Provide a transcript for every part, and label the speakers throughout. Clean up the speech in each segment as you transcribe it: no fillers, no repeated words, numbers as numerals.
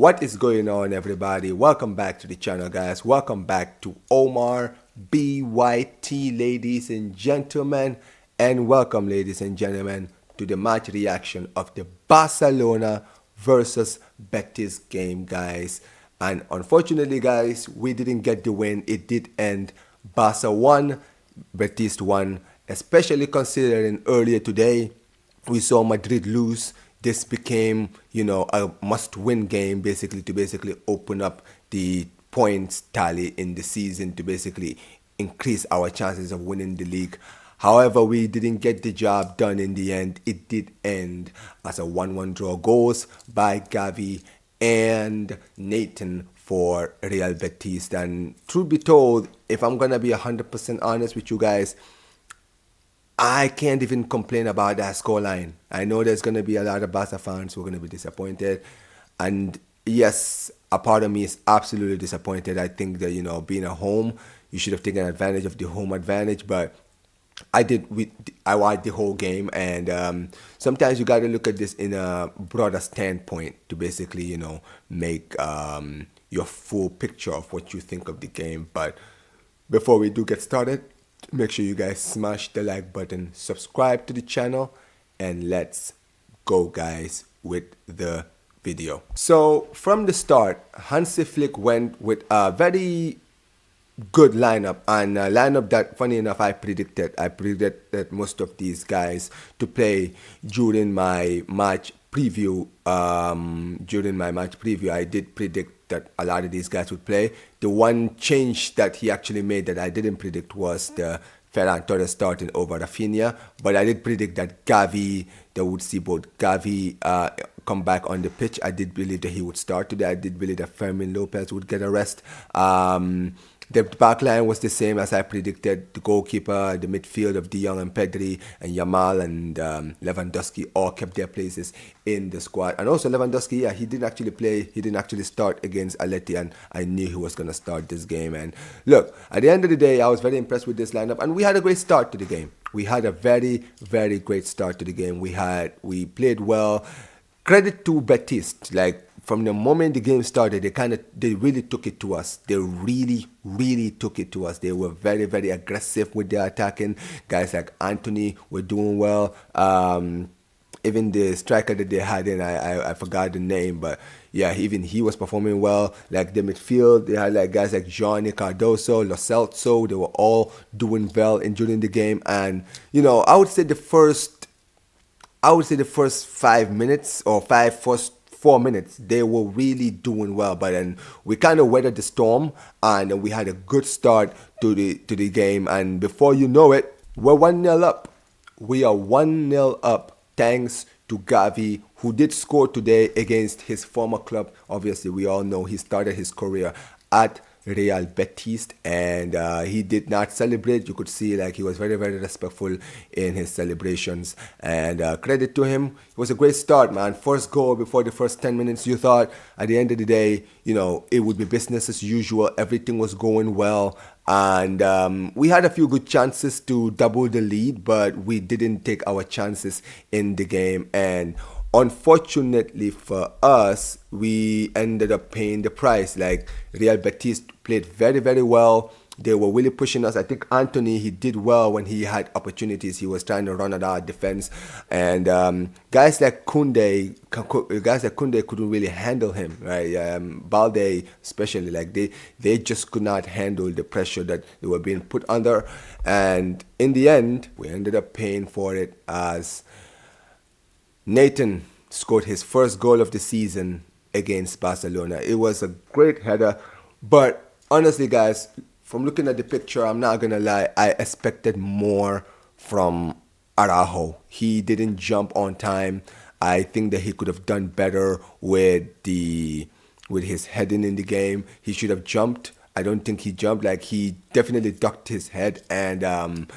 Speaker 1: What is going on, everybody? Welcome back to the channel, guys. Welcome back to Omar BYT, ladies and gentlemen. And welcome, ladies and gentlemen, to the match reaction of the Barcelona versus Betis game, guys. And unfortunately, guys, we didn't get the win. It did end Barca 1, Betis 1, especially considering earlier today we saw Madrid lose. This became, a must-win game to open up the points tally in the season to basically increase our chances of winning the league. However, we didn't get the job done in the end. It did end as a 1-1 draw, goals by Gavi and Nathan for Real Betis. And truth be told, if I'm gonna be 100% honest with you guys, I can't even complain about that scoreline. I know there's going to be a lot of Barca fans who are going to be disappointed. And yes, a part of me is absolutely disappointed. I think that, being at home, you should have taken advantage of the home advantage. But I watched the whole game. And sometimes you got to look at this in a broader standpoint to basically, make your full picture of what you think of the game. But before we do get started, make sure you guys smash the like button, subscribe to the channel, and let's go, guys, with the video. So from the start, Hansi Flick went with a very good lineup, and a lineup that, funny enough, I predicted that most of these guys to play during my match preview. I did predict that a lot of these guys would play. The one change that he actually made that I didn't predict was the Ferran Torres starting over Rafinha, but I did predict that that would see both Gavi come back on the pitch. I did believe that he would start today. I did believe that Fermin Lopez would get a rest. The back line was the same as I predicted. The goalkeeper, the midfield of De Jong and Pedri and Yamal and Lewandowski all kept their places in the squad. And also Lewandowski, he didn't actually play. He didn't actually start against Atleti, and I knew he was going to start this game. And look, at the end of the day, I was very impressed with this lineup, and we had a great start to the game. We had a very, very great start to the game. We played well. Credit to Betis, from the moment the game started, they really took it to us. They really took it to us. They were very, very aggressive with their attacking. Guys like Anthony were doing well. Even the striker that they had in, I forgot the name, but yeah, even he was performing well. Like the midfield, they had guys like Johnny Cardoso, Lo Celso. They were all doing well during the game. And I would say the first 5 minutes or first 4 minutes, they were really doing well. But then we kind of weathered the storm, and we had a good start to the game. And before you know it, we're 1-0 up. We are 1-0 up thanks to Gavi, who did score today against his former club. Obviously, we all know he started his career at Real Betis, and he did not celebrate. You could see he was very, very respectful in his celebrations, and credit to him. It was a great start, man. First goal before the first 10 minutes. You thought at the end of the day, it would be business as usual. Everything was going well, and we had a few good chances to double the lead, but we didn't take our chances in the game. And unfortunately for us, we ended up paying the price. Real Betis played very, very well. They were really pushing us. I think Anthony, he did well when he had opportunities. He was trying to run at our defense, and guys like Kunde couldn't really handle him, right? Balde especially, they just could not handle the pressure that they were being put under. And in the end, we ended up paying for it as Nathan scored his first goal of the season against Barcelona. It was a great header, but honestly, guys, from looking at the picture, I'm not gonna lie, I expected more from Araujo. He didn't jump on time. I think that he could have done better with his heading in the game. He should have jumped. I don't think he jumped. He definitely ducked his head, and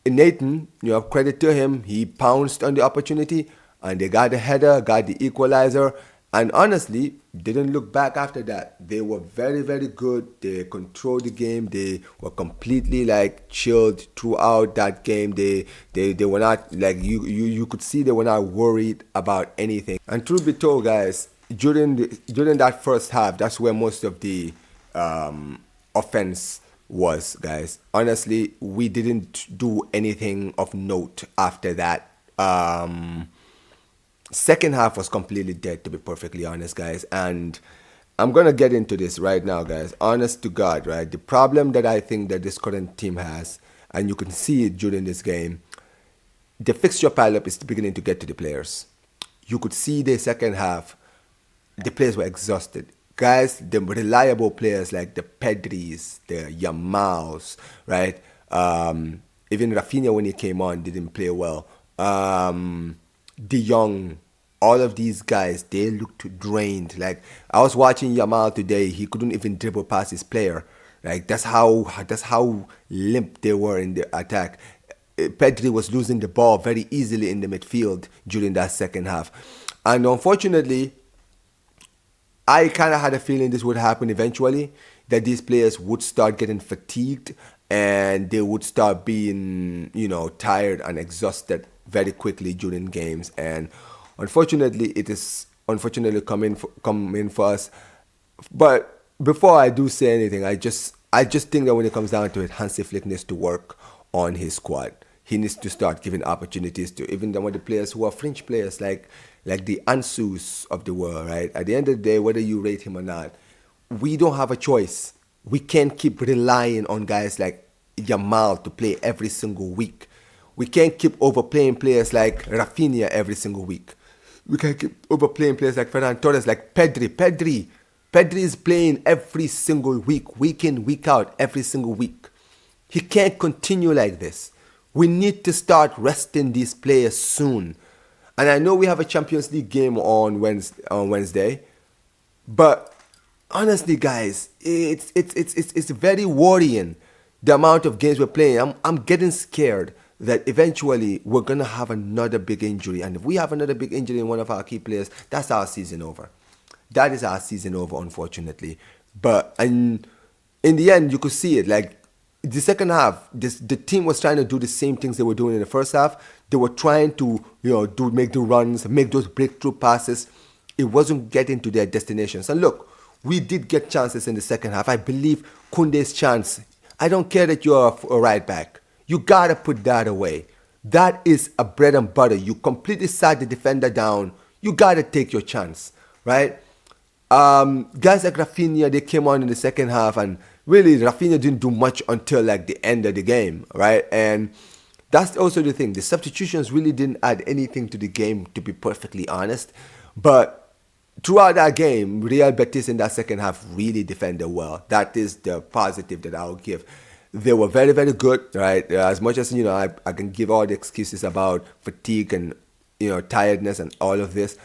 Speaker 1: Nathan, credit to him, he pounced on the opportunity, and they got the header, got the equalizer, and honestly, didn't look back after that. They were very, very good. They controlled the game. They were completely chilled throughout that game. They were not you could see they were not worried about anything. And truth be told, guys, during that first half, that's where most of the offense was, guys. Honestly, we didn't do anything of note after that. Second half was completely dead, to be perfectly honest, guys. And I'm gonna get into this right now, guys. Honest to God, right? The problem that I think that this current team has, and you can see it during this game, the fixture pileup is beginning to get to the players. You could see the second half, the players were exhausted. Guys, the reliable players like the Pedris, the Yamals, right? Even Rafinha when he came on didn't play well. De Jong, all of these guys, they looked drained. Like I was watching Yamal today, he couldn't even dribble past his player. Like that's how limp they were in the attack. Pedri was losing the ball very easily in the midfield during that second half. And unfortunately, I kind of had a feeling this would happen eventually, that these players would start getting fatigued and they would start being, tired and exhausted very quickly during games. And unfortunately, it is unfortunately coming for us. But before I do say anything, I just think that when it comes down to it, Hansi Flick needs to work on his squad. He needs to start giving opportunities to even some of the players who are fringe players, like the Ansus of the world, right? At the end of the day, whether you rate him or not, we don't have a choice. We can't keep relying on guys like Yamal to play every single week. We can't keep overplaying players like Rafinha every single week. We can't keep overplaying players like Ferran Torres, like Pedri. Pedri is playing every single week in, week out, every single week. He can't continue like this. We need to start resting these players soon. And I know we have a Champions League game on Wednesday, but honestly, guys, it's very worrying the amount of games we're playing. I'm getting scared that eventually we're gonna have another big injury, and if we have another big injury in one of our key players, that's our season over. That is our season over, unfortunately. But and in the end, you could see it. Like the second half, the team was trying to do the same things they were doing in the first half. They were trying to, make the runs, make those breakthrough passes. It wasn't getting to their destinations. And look, we did get chances in the second half. I believe Kunde's chance. I don't care that you're a right back. You gotta put that away. That is a bread and butter. You completely sat the defender down. You gotta take your chance, right? Guys like Rafinha, they came on in the second half, and really Rafinha didn't do much until like the end of the game, right? And that's also the thing. The substitutions really didn't add anything to the game, to be perfectly honest. But throughout that game, Real Betis in that second half really defended well. That is the positive that I'll give. They were very, very good, right? As much as, I can give all the excuses about fatigue and, tiredness and all of this.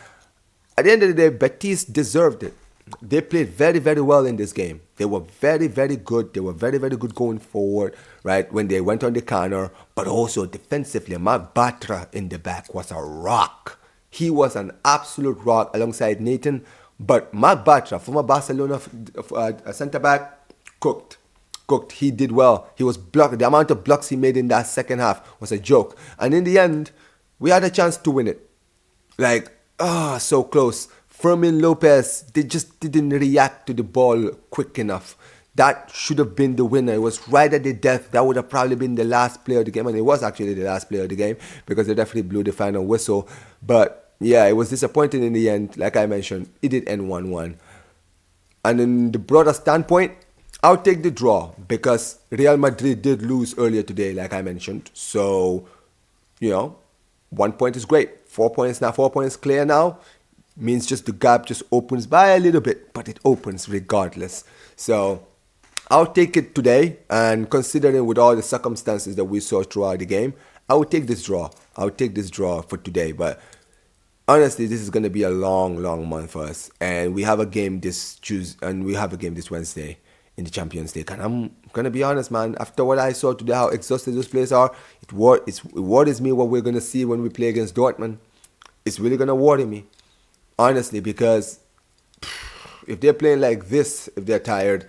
Speaker 1: At the end of the day, Betis deserved it. They played very, very well in this game. They were very, very good. They were very, very good going forward, right, when they went on the counter. But also defensively, Marc Bartra in the back was a rock. He was an absolute rock alongside Nathan. But Marc Bartra, former Barcelona centre-back, cooked. He did well. He was blocked. The amount of blocks he made in that second half was a joke. And in the end, we had a chance to win it. So close. Fermin Lopez, they just didn't react to the ball quick enough. That should have been the winner. It was right at the death. That would have probably been the last player of the game. And it was actually the last player of the game because they definitely blew the final whistle. But yeah, it was disappointing in the end. Like I mentioned, it did end 1-1. And in the broader standpoint, I'll take the draw because Real Madrid did lose earlier today, like I mentioned. So, 1 point is great. 4 points now. 4 points clear now. Means just the gap just opens by a little bit, but it opens regardless. So I'll take it today, and considering with all the circumstances that we saw throughout the game, I will take this draw. I'll take this draw for today. But honestly, this is going to be a long, long month for us, and we have a game this Tuesday, and we have a game this Wednesday in the Champions League. And I'm going to be honest, man, after what I saw today, how exhausted those players are, it worries me what we're going to see when we play against Dortmund. It's really going to worry me. Honestly, because if they're playing like this, if they're tired,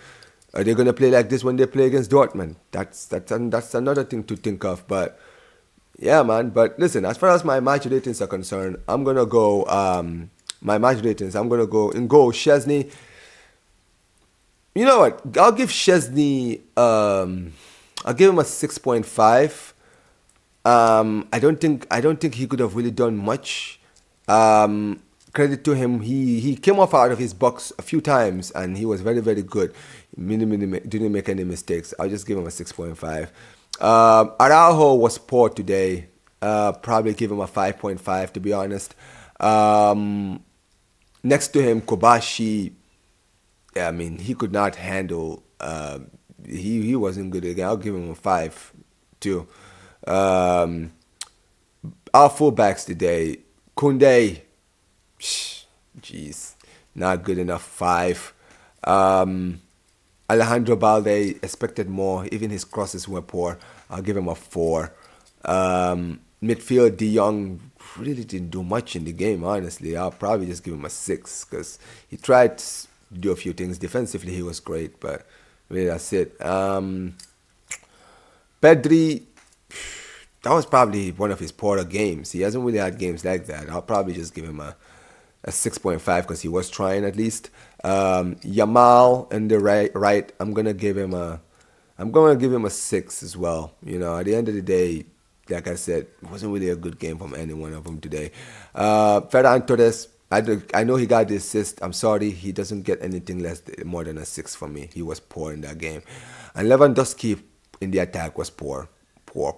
Speaker 1: are they going to play like this when they play against Dortmund? That's another thing to think of. But yeah, man. But listen, as far as my match ratings are concerned, I'm going to go my match ratings. I'm gonna go in goal. Chesney. You know what? I'll give Chesney. I'll give him a 6.5. I don't think he could have really done much. Credit to him, he came off out of his box a few times and he was very very good. Didn't make any mistakes. I'll just give him a 6.5. Araujo was poor today. Probably give him a 5.5 to be honest. Next to him, Kobashi. Yeah, I mean he could not handle. He wasn't good again. I'll give him a 5 too. Um, our fullbacks today, Kunde, jeez, not good enough. 5. Alejandro Balde expected more. Even his crosses were poor. I'll give him a 4. Midfield, De Jong really didn't do much in the game. Honestly, I'll probably just give him a 6 because he tried to do a few things defensively. He was great, but really that's it. Pedri, that was probably one of his poorer games. He hasn't really had games like that. I'll probably just give him a 6.5 because he was trying at least. Yamal in the right, I'm gonna give him a 6 as well. You know, at the end of the day, like I said, it wasn't really a good game from any one of them today. Ferran Torres, I know he got the assist. I'm sorry, he doesn't get anything more than a 6 from me. He was poor in that game. And Lewandowski in the attack was poor. Poor.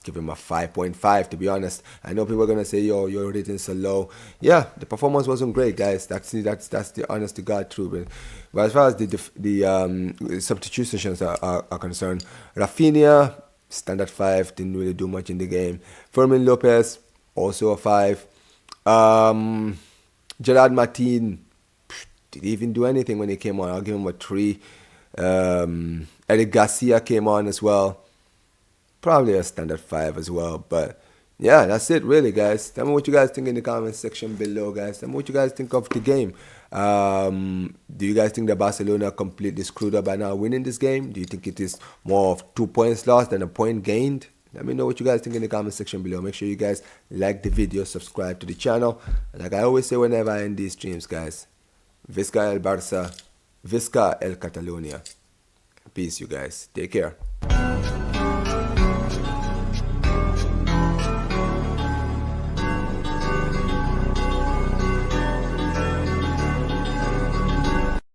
Speaker 1: Give him a 5.5 to be honest. I know people are gonna say, "Yo, your ratings are low." Yeah, the performance wasn't great, guys. That's the honest to God truth. But as far as the substitutions are concerned, Rafinha standard 5, didn't really do much in the game. Fermin Lopez also a 5. Gerard Martin didn't even do anything when he came on. I'll give him a 3. Eric Garcia came on as well. Probably a standard 5 as well. But yeah, that's it really, guys. Tell me what you guys think in the comment section below, guys. Tell me what you guys think of the game. Do you guys think that Barcelona completely screwed up by now winning this game? Do you think it is more of 2 points lost than a point gained? Let me know what you guys think in the comment section below. Make sure you guys like the video, subscribe to the channel. Like I always say whenever I end these streams, guys. Visca el Barça, Visca el Catalonia. Peace, you guys. Take care.